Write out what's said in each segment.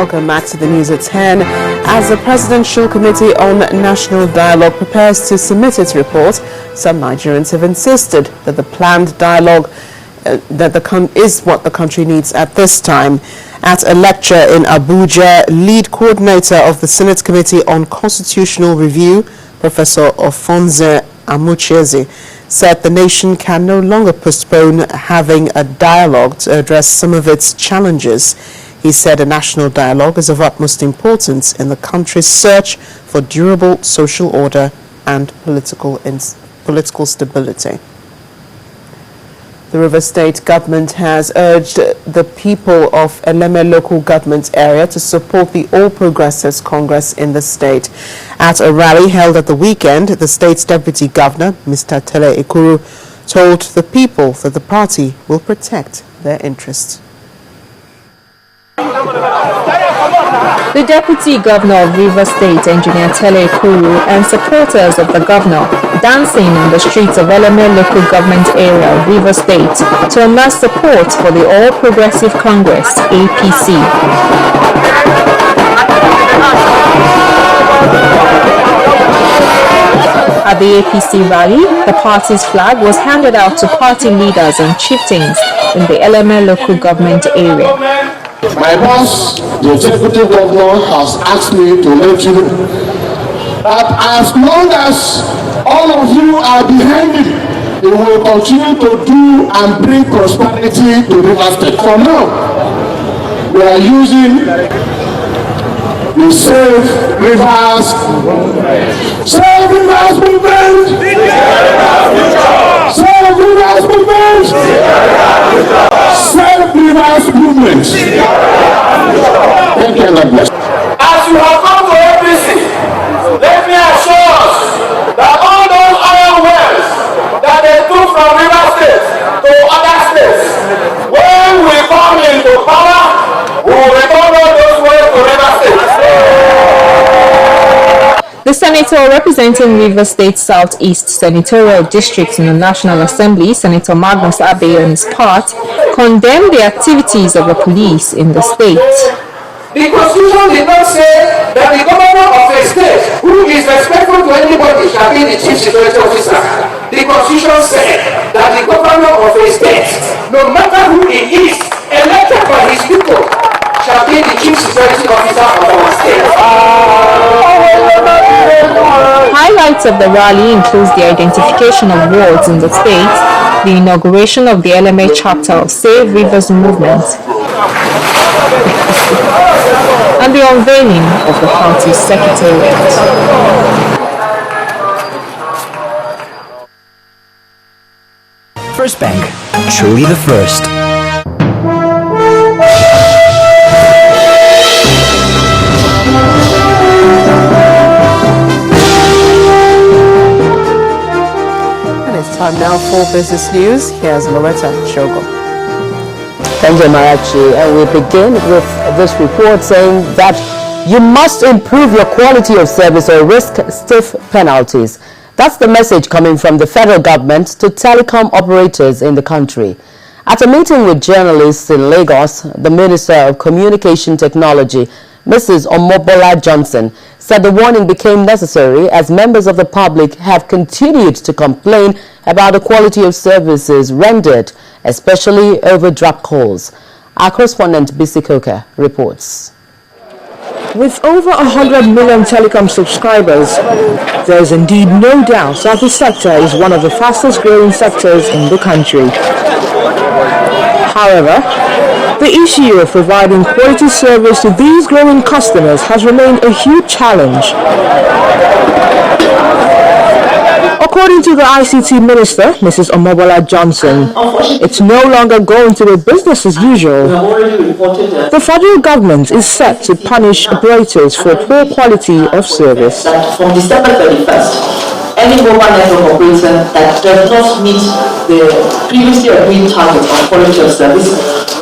Welcome back to the news at 10. As the Presidential Committee on National Dialogue prepares to submit its report, some Nigerians have insisted that the planned dialogue is what the country needs at this time. At a lecture in Abuja, lead coordinator of the Senate Committee on Constitutional Review, Professor Ofonze Amucheze, said the nation can no longer postpone having a dialogue to address some of its challenges. He said a national dialogue is of utmost importance in the country's search for durable social order and political stability. The Rivers State government has urged the people of Eleme local government area to support the All Progressives Congress in the state. At a rally held at the weekend, the state's deputy governor, Mr. Tele Ekuru, told the people that the party will protect their interests. The Deputy Governor of Rivers State, Engineer Tele Ekuru, and supporters of the governor dancing on the streets of Eleme local government area, Rivers State, to amass support for the All Progressive Congress, APC. At the APC rally, the party's flag was handed out to party leaders and chieftains in the Eleme local government area. My boss, the executive governor, has asked me to let you know that as long as all of you are behind him, he will continue to do and bring prosperity to Rivers State. For now, we are using the Save Rivers movement. Save Rivers movement! Save Rivers movement! Save Rivers movement! Thank you, God bless. As you have come to APC, let me assure us that all those oil wells that they took from Rivers State to other states, when we come into power, we will return all those wells to Rivers State. The senator representing Rivers State Southeast Senatorial District in the National Assembly, Senator Magnus Abe, on his part, condemned the activities of the police in the state. The Constitution did not say that the governor of a state who is respectful to anybody shall be the chief security officer. The Constitution said that the governor of a state, no matter who he is, elected by his people, shall be the chief security officer of our state. Highlights of the rally includes the identification of wards in the state, the inauguration of the Eleme chapter of Save Rivers movement, and the unveiling of the party's secretariat. First Bank, truly the first. Time now for business news. Here's Loretta Shogo. Thank you, Marachi. And we begin with this report saying that you must improve your quality of service or risk stiff penalties. That's the message coming from the federal government to telecom operators in the country. At a meeting with journalists in Lagos, the Minister of Communication Technology, Mrs. Omobola Johnson, said the warning became necessary as members of the public have continued to complain about the quality of services rendered, especially over drop calls. Our correspondent Bisi Koka reports. With over 100 million telecom subscribers, there is indeed no doubt that the sector is one of the fastest growing sectors in the country. However, the issue of providing quality service to these growing customers has remained a huge challenge. According to the ICT Minister, Mrs. Omobola Johnson, it's no longer going to be business as usual. The federal government is set to punish operators for poor quality of service. From December 31st, any mobile network operator that does not meet the previously agreed target of quality of service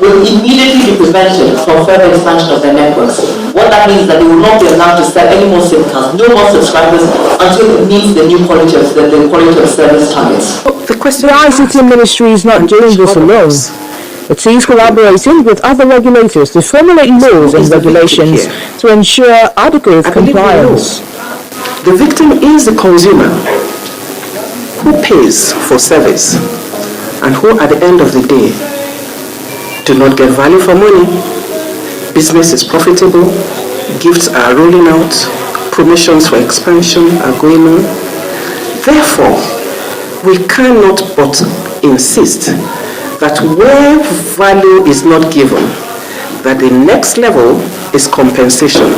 will immediately be prevented from further expansion of their networks. What that means is that they will not be allowed to sell any more SIM cards, no more subscribers until it meets the new quality of service targets. The ICT Ministry is not doing this alone. It is collaborating with other regulators to formulate laws and regulations to ensure adequate compliance. The victim is the consumer who pays for service and who at the end of the day do not get value for money. Business is profitable, gifts are rolling out, promotions for expansion are going on. Therefore, we cannot but insist that where value is not given, that the next level is compensation.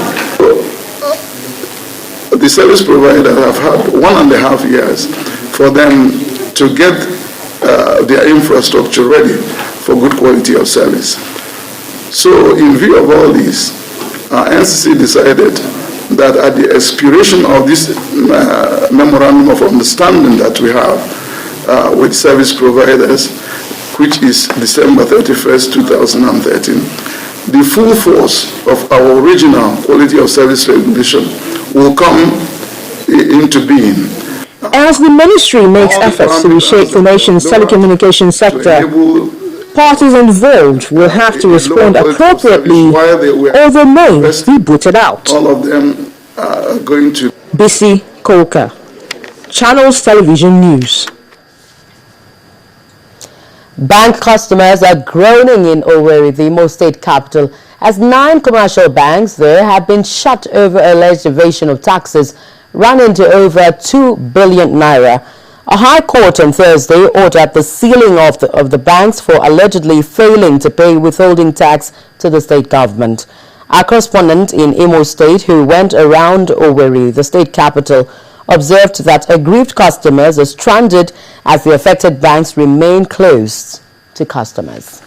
The service providers have had 1.5 years for them to get their infrastructure ready for good quality of service. So in view of all this, NCC decided that at the expiration of this memorandum of understanding that we have with service providers, which is December 31st, 2013, the full force of our original quality of service regulation will come into being. As the ministry makes efforts to reshape the nation's telecommunications sector, parties involved will have to respond appropriately or they may be booted out. All of them are going to... Bisi Koka, Channels Television News. Bank customers are groaning in Owerri, the Imo State capital, as 9 commercial banks there have been shut over alleged evasion of taxes running to over 2 billion naira. A high court on Thursday ordered the sealing of the banks for allegedly failing to pay withholding tax to the state government. Our correspondent in Imo State, who went around Owerri, the state capital, observed that aggrieved customers are stranded as the affected banks remain closed to customers.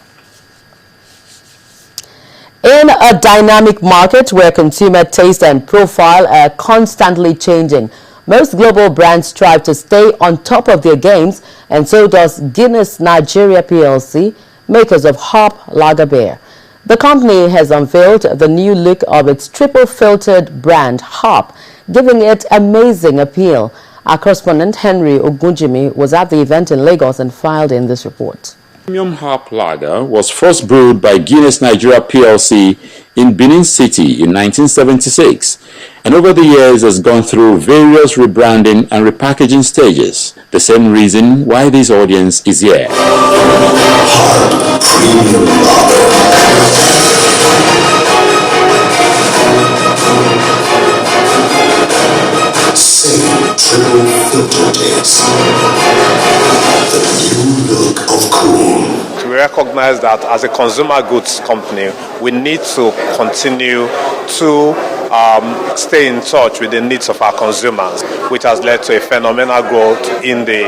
In a dynamic market where consumer taste and profile are constantly changing, most global brands strive to stay on top of their games, and so does Guinness Nigeria PLC, makers of Hop Lager Beer. The company has unveiled the new look of its triple-filtered brand, Hop, giving it amazing appeal. Our correspondent Henry Ogunjimi was at the event in Lagos and filed in this report. Premium Hop Lager was first brewed by Guinness Nigeria PLC in Benin City in 1976, and over the years has gone through various rebranding and repackaging stages. The same reason why this audience is here. Hop Premium Lager. Same triple filter taste. The new look of cool. We recognize that as a consumer goods company, we need to continue to stay in touch with the needs of our consumers, which has led to a phenomenal growth in the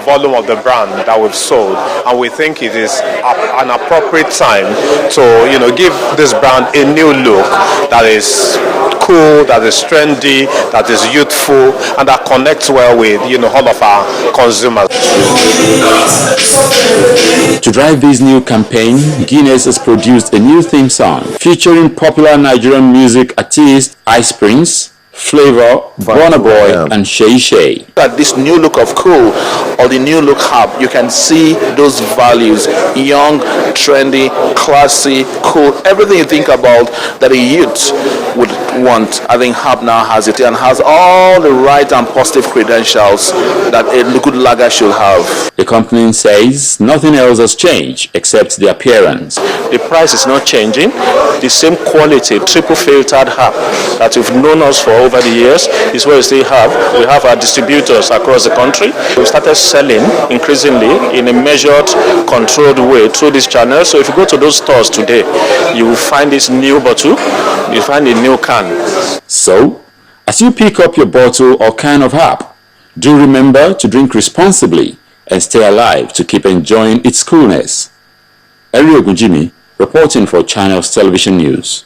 volume of the brand that we've sold. And we think it is an appropriate time to give this brand a new look that is cool, that is trendy, that is youthful, and that connects well with all of our consumers. To drive this new campaign, Guinness has produced a new theme song featuring popular Nigerian music artists Ice Prince, Flavor, Burna Boy, and Shay Shay. At this new look of cool, or the new look Hop, you can see those values: young, trendy, classy, cool. Everything you think about that a youth would want, I think Hop now has it, and has all the right and positive credentials that a good lager should have. The company says nothing else has changed except the appearance. The price is not changing. The same quality, triple filtered Hop that you've known us for over the years is what we still have. We have our distributors across the country. We started selling increasingly in a measured, controlled way through this channel. So if you go to those stores today, you will find this new bottle, you find a new can. So, as you pick up your bottle or can of Hop, do remember to drink responsibly and stay alive to keep enjoying its coolness. Henry Ogunjimi, reporting for Channels Television News.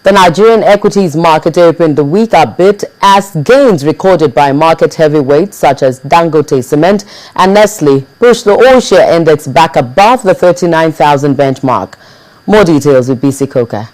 The Nigerian equities market opened the week a bit as gains recorded by market heavyweights such as Dangote Cement and Nestle pushed the all-share index back above the 39,000 benchmark. More details with BC Koka.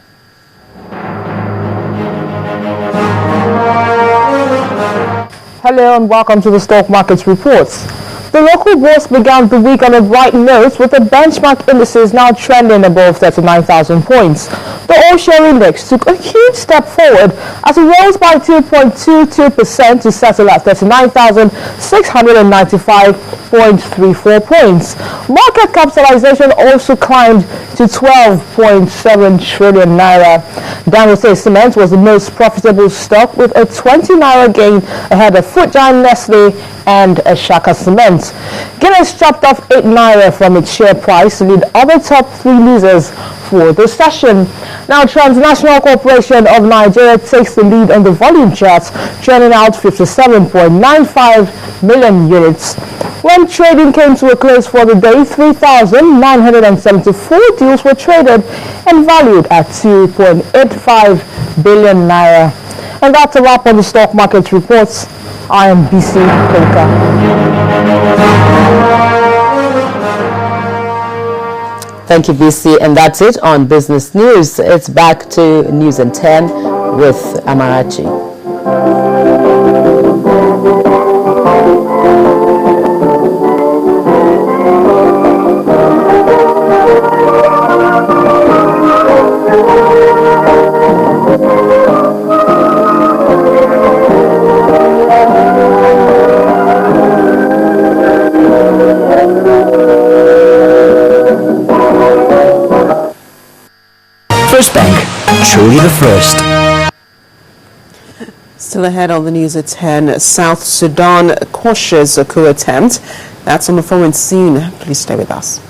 Hello and welcome to the Stock Markets Reports. The local bourse began the week on a bright note, with the benchmark indices now trending above 39,000 points. The all-share index took a huge step forward as it rose by 2.22% to settle at 39,695.34 points. Market capitalization also climbed to 12.7 trillion naira. Dangote Cement was the most profitable stock, with a 20 naira gain ahead of food giant Nestle and Shaka Cement. Guinness chopped off 8 naira from its share price to lead other top 3 losers for the session. Now, Transnational Corporation of Nigeria takes the lead on the volume charts, churning out 57.95 million units. When trading came to a close for the day, 3,974 deals were traded and valued at 2.85 billion naira. And that's a wrap on the stock market reports. I am BC Koka. Thank you, BC. And that's it on Business News. It's back to News in 10 with Amarachi. First Bank, truly the first. Still ahead on the news at 10, South Sudan cautious coup attempt. That's on the foreign scene. Please stay with us.